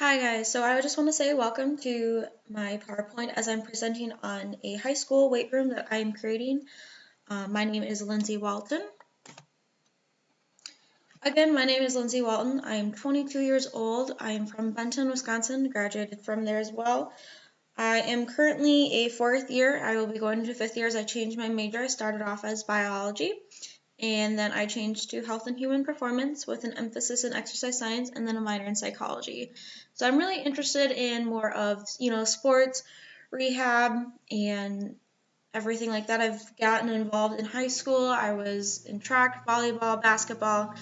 Hi guys, so I just want to say welcome to my PowerPoint as I'm presenting on a high school weight room that I'm creating. My name is Lindsay Walton. Again, my name is Lindsay Walton. I am 22 years old. I am from Benton, Wisconsin, graduated from there as well. I am currently a fourth year. I will be going into fifth year as I changed my major. I started off as biology, and then I changed to health and human performance with an emphasis in exercise science and then a minor in psychology. So I'm really interested in more of, sports, rehab, and everything like that. I've gotten involved in high school. I was in track, volleyball, basketball,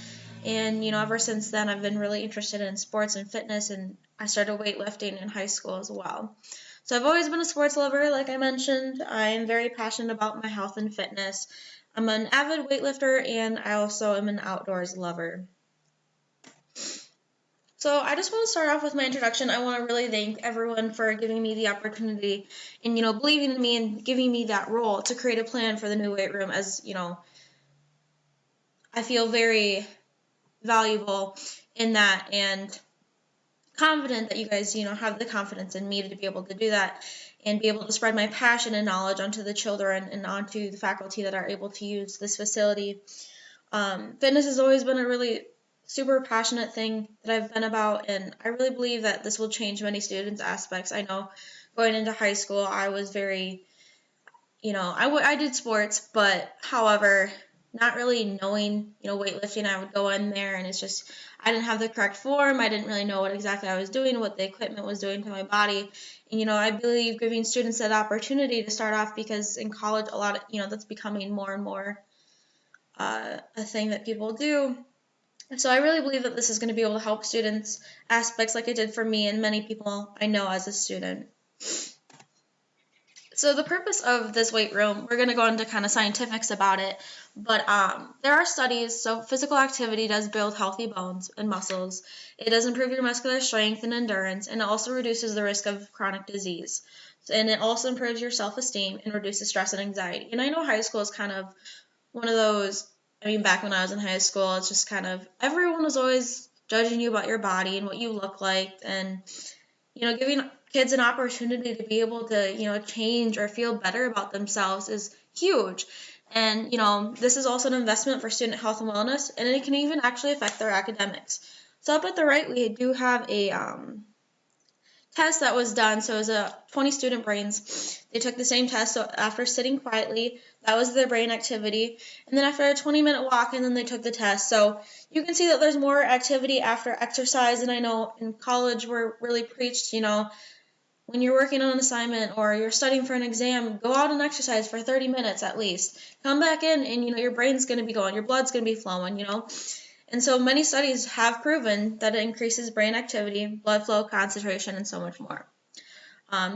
and ever since then I've been really interested in sports and fitness, and I started weightlifting in high school as well. So I've always been a sports lover, like I mentioned. I'm very passionate about my health and fitness. I'm an avid weightlifter, and I also am an outdoors lover. So I just want to start off with my introduction. I want to really thank everyone for giving me the opportunity and, believing in me and giving me that role to create a plan for the new weight room, as, I feel very valuable in that and confident that you guys, have the confidence in me to be able to do that and be able to spread my passion and knowledge onto the children and onto the faculty that are able to use this facility. Fitness has always been a really super passionate thing that I've been about, and I really believe that this will change many students' aspects. I know going into high school, I was very, I did sports, but however, not really knowing, weightlifting, I would go in there and it's just, I didn't have the correct form. I didn't really know what exactly I was doing, what the equipment was doing to my body. And, I believe giving students that opportunity to start off, because in college, a lot of, that's becoming more and more a thing that people do. So I really believe that this is going to be able to help students aspects like it did for me and many people I know as a student. So the purpose of this weight room, we're going to go into kind of scientifics about it, but there are studies. So physical activity does build healthy bones and muscles. It does improve your muscular strength and endurance, and it also reduces the risk of chronic disease. And it also improves your self-esteem and reduces stress and anxiety. And I know high school is kind of one of those, back when I was in high school, it's just kind of, everyone was always judging you about your body and what you look like, and, giving kids an opportunity to be able to, change or feel better about themselves is huge. And, this is also an investment for student health and wellness, and it can even actually affect their academics. So up at the right, we do have a test that was done. So it was 20 student brains. They took the same test. So after sitting quietly, that was their brain activity. And then after a 20-minute walk, and then they took the test. So you can see that there's more activity after exercise. And I know in college we're really preached, when you're working on an assignment or you're studying for an exam, go out and exercise for 30 minutes at least. Come back in and, your brain's going to be going, your blood's going to be flowing, And so many studies have proven that it increases brain activity, blood flow, concentration, and so much more.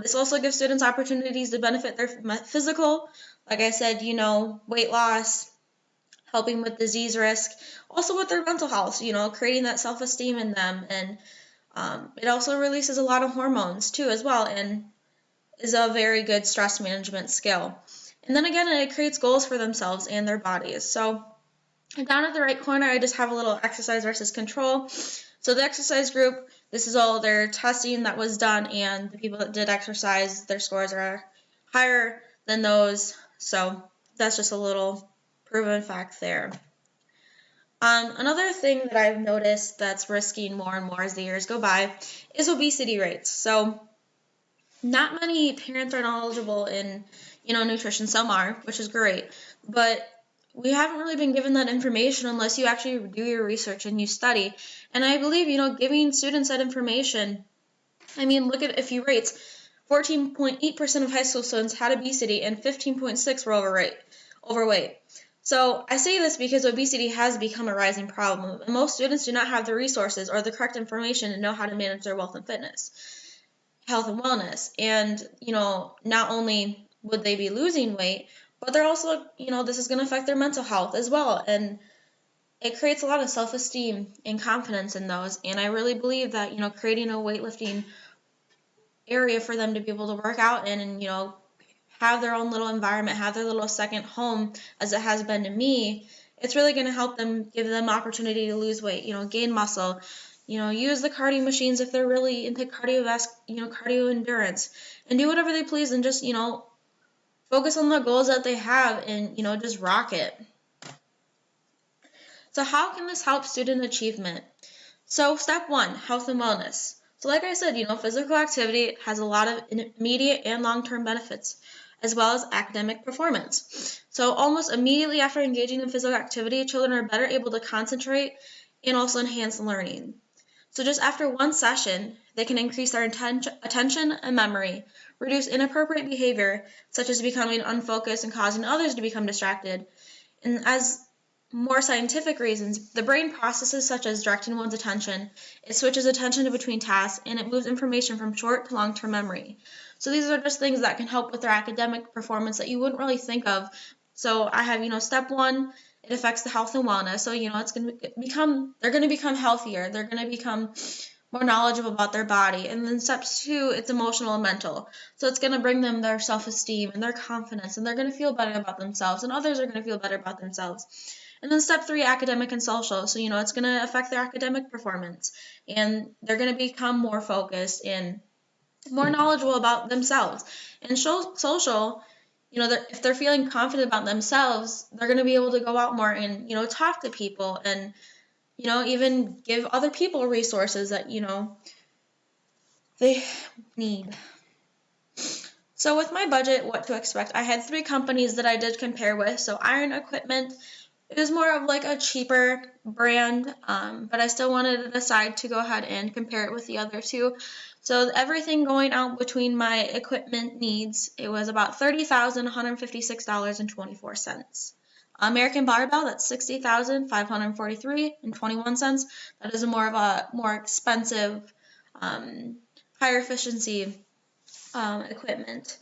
This also gives students opportunities to benefit their physical, like I said, weight loss, helping with disease risk, also with their mental health, creating that self-esteem in them. And it also releases a lot of hormones too as well, and is a very good stress management skill. And then again, it creates goals for themselves and their bodies. So down at the right corner, I just have a little exercise versus control. So the exercise group, this is all their testing that was done, and the people that did exercise, their scores are higher than those. So that's just a little proven fact there. Another thing that I've noticed that's risking more and more as the years go by is obesity rates. So not many parents are knowledgeable in, nutrition. Some are, which is great, but we haven't really been given that information unless you actually do your research and you study. And I believe, giving students that information, look at a few rates. 14.8% of high school students had obesity and 15.6% were overweight. So I say this because obesity has become a rising problem, and most students do not have the resources or the correct information to know how to manage their health and wellness. And, not only would they be losing weight, but they're also, this is going to affect their mental health as well. And it creates a lot of self-esteem and confidence in those. And I really believe that, creating a weightlifting area for them to be able to work out in and, have their own little environment, have their little second home, as it has been to me, it's really going to help them, give them opportunity to lose weight, gain muscle, use the cardio machines if they're really into cardio endurance, and do whatever they please, and just, focus on the goals that they have, and, just rock it. So how can this help student achievement? So step 1, health and wellness. So like I said, physical activity has a lot of immediate and long-term benefits, as well as academic performance. So almost immediately after engaging in physical activity, children are better able to concentrate and also enhance learning. So just after one session, they can increase their attention and memory, reduce inappropriate behavior, such as becoming unfocused and causing others to become distracted. And as more scientific reasons, the brain processes such as directing one's attention. It switches attention between tasks, and it moves information from short to long-term memory. So these are just things that can help with their academic performance that you wouldn't really think of. So I have, step 1, it affects the health and wellness. So, they're going to become healthier. They're going to become more knowledgeable about their body. And then step 2, it's emotional and mental. So it's going to bring them their self-esteem and their confidence, and they're going to feel better about themselves, and others are going to feel better about themselves. And then step 3, academic and social. So, it's going to affect their academic performance, and they're going to become more focused and more knowledgeable about themselves. And social, if they're feeling confident about themselves, they're going to be able to go out more and, talk to people, and, even give other people resources that, they need. So with my budget, what to expect, I had 3 companies that I did compare with. So Iron Equipment, it was more of like a cheaper brand, but I still wanted to decide to go ahead and compare it with the other 2. So everything going out between my equipment needs, it was about $30,156.24. American Barbell, that's $60,543.21. That is more expensive, higher efficiency equipment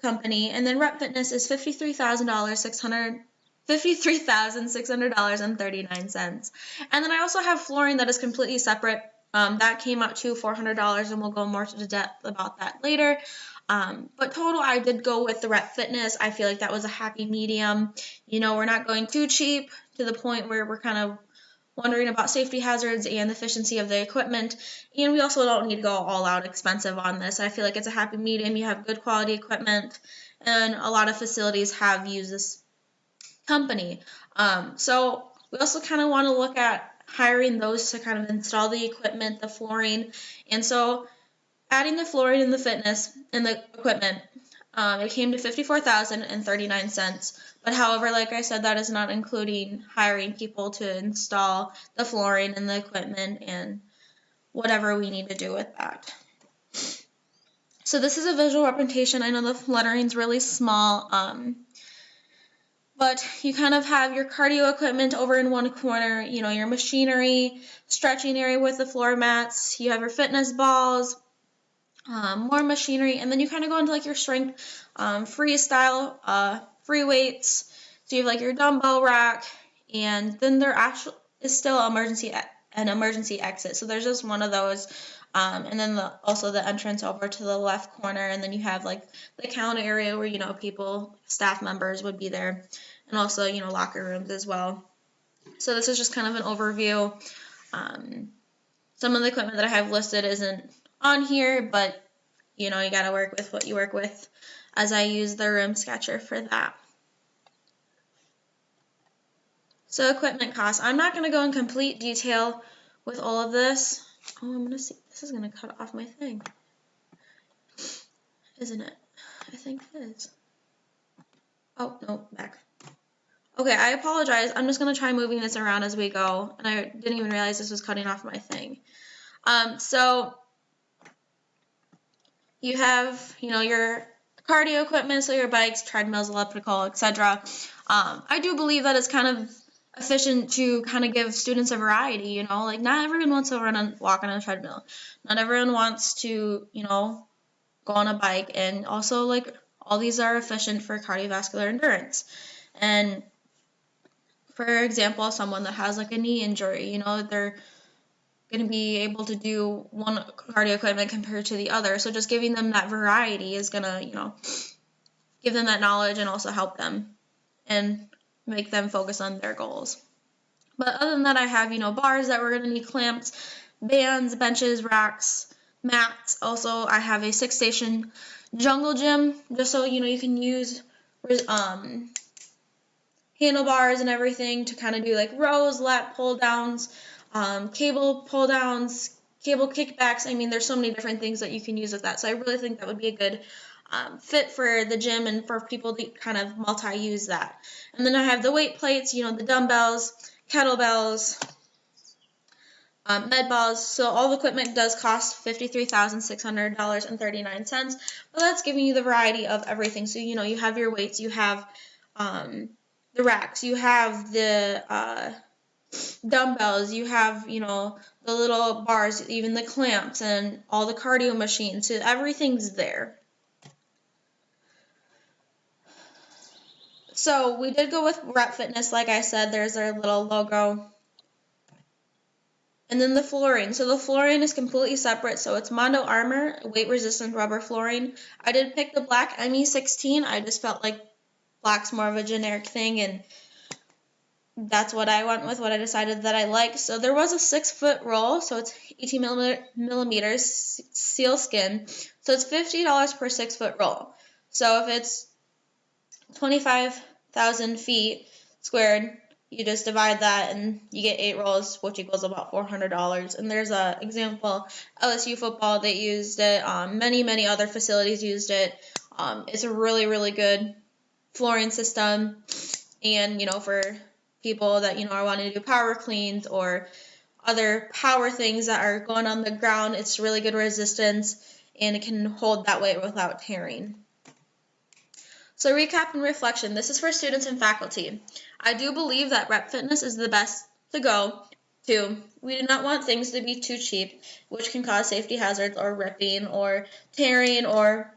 company. And then Rep Fitness is $53,600.39. And then I also have flooring that is completely separate. That came out to $400, and we'll go more to depth about that later. But total, I did go with the Rep Fitness. I feel like that was a happy medium. We're not going too cheap to the point where we're kind of wondering about safety hazards and the efficiency of the equipment. And we also don't need to go all out expensive on this. I feel like it's a happy medium. You have good quality equipment, and a lot of facilities have used this company. So we also kind of want to look at hiring those to kind of install the equipment, the flooring. And so adding the flooring and the fitness and the equipment, it came to $54,039. But however, like I said, that is not including hiring people to install the flooring and the equipment and whatever we need to do with that. So this is a visual representation. I know the lettering's really small, but you kind of have your cardio equipment over in one corner, your machinery, stretching area with the floor mats, you have your fitness balls, more machinery, and then you kind of go into like your strength, freestyle, free weights. So you have like your dumbbell rack, and then there actually is still an emergency exit. So there's just one of those. And then also the entrance over to the left corner, and then you have like the counter area where staff members would be there, and also locker rooms as well. So this is just kind of an overview. Some of the equipment that I have listed isn't on here, but you gotta work with what you work with, as I use the room sketcher for that. So equipment costs. I'm not gonna go in complete detail with all of this. Oh, I'm gonna see. This is gonna cut off my thing, isn't it? I think it is. Oh, no, back. Okay, I apologize. I'm just gonna try moving this around as we go, and I didn't even realize this was cutting off my thing. So you have, your cardio equipment, so your bikes, treadmills, elliptical, etc. I do believe that it's kind of efficient to kind of give students a variety, like not everyone wants to walk on a treadmill. Not everyone wants to, go on a bike, and also like all these are efficient for cardiovascular endurance. And for example, someone that has like a knee injury, they're going to be able to do one cardio equipment compared to the other. So just giving them that variety is going to, give them that knowledge and also help them and make them focus on their goals. But other than that, I have, bars that we're going to need clamped, bands, benches, racks, mats. Also, I have a 6-station jungle gym, just so you can use handlebars and everything to kind of do like rows, lat pull downs, cable pull downs, cable kickbacks. I mean, there's so many different things that you can use with that. So I really think that would be a good fit for the gym and for people to kind of multi-use that. And then I have the weight plates, the dumbbells, kettlebells, med balls. So all the equipment does cost $53,600.39, but that's giving you the variety of everything. So you have your weights, you have the racks, you have the dumbbells, you have the little bars, even the clamps, and all the cardio machines. So everything's there. So we did go with Rep Fitness, like I said. There's their little logo. And then the flooring. So the flooring is completely separate. So it's Mondo Armour, weight-resistant rubber flooring. I did pick the black ME16. I just felt like black's more of a generic thing, and that's what I went with, what I decided that I like. So there was a 6-foot roll, so it's 18 millimeters seal skin. So it's $50 per 6-foot roll. So if it's 25,000 feet squared, you just divide that and you get 8 rolls, which equals about $400. And there's an example, LSU football, they used it. Many other facilities used it. It's a really, really good flooring system. And, for people that, are wanting to do power cleans or other power things that are going on the ground, it's really good resistance, and it can hold that weight without tearing. So recap and reflection. This is for students and faculty. I do believe that Rep Fitness is the best to go to. We do not want things to be too cheap, which can cause safety hazards or ripping or tearing or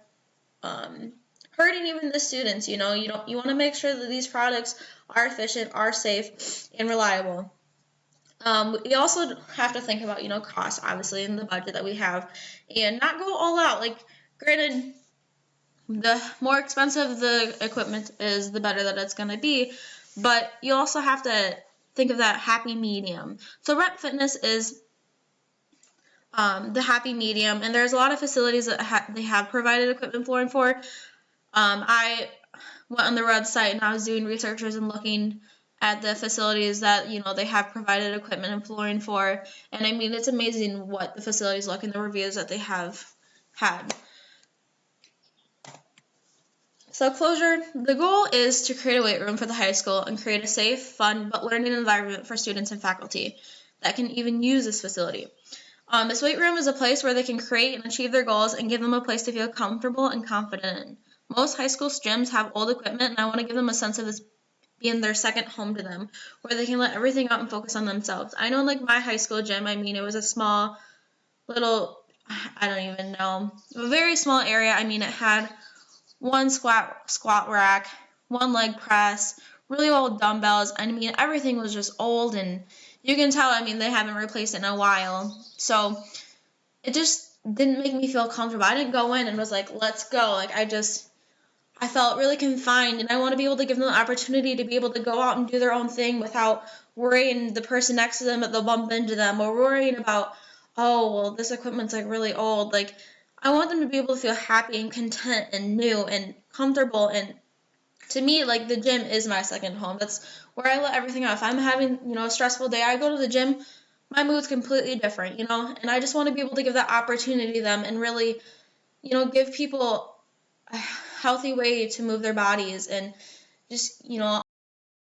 hurting even the students. You want to make sure that these products are efficient, are safe, and reliable. We also have to think about costs, obviously, in the budget that we have, and not go all out. Like, granted, the more expensive the equipment is, the better that it's going to be, but you also have to think of that happy medium. So Rep Fitness is the happy medium, and there's a lot of facilities that they have provided equipment flooring for. I went on their website and I was doing researches and looking at the facilities that they have provided equipment and flooring for, and I mean, it's amazing what the facilities look and the reviews that they have had. So closure, the goal is to create a weight room for the high school and create a safe, fun, but learning environment for students and faculty that can even use this facility. This weight room is a place where they can create and achieve their goals and give them a place to feel comfortable and confident in. Most high school gyms have old equipment, and I want to give them a sense of this being their second home to them, where they can let everything out and focus on themselves. I know, like my high school gym, I mean, it was a small little, I don't even know, a very small area. I mean, it had one squat rack, one leg press, really old dumbbells. I mean, everything was just old, and you can tell, I mean, they haven't replaced it in a while. So it just didn't make me feel comfortable. I didn't go in and was like, let's go. Like, I felt really confined, and I want to be able to give them the opportunity to be able to go out and do their own thing without worrying the person next to them that they'll bump into them, or worrying about, oh, well, this equipment's like really old. Like, I want them to be able to feel happy and content and new and comfortable. And to me, like, the gym is my second home. That's where I let everything out. If I'm having, a stressful day, I go to the gym, my mood's completely different, and I just want to be able to give that opportunity to them and really, give people a healthy way to move their bodies and just,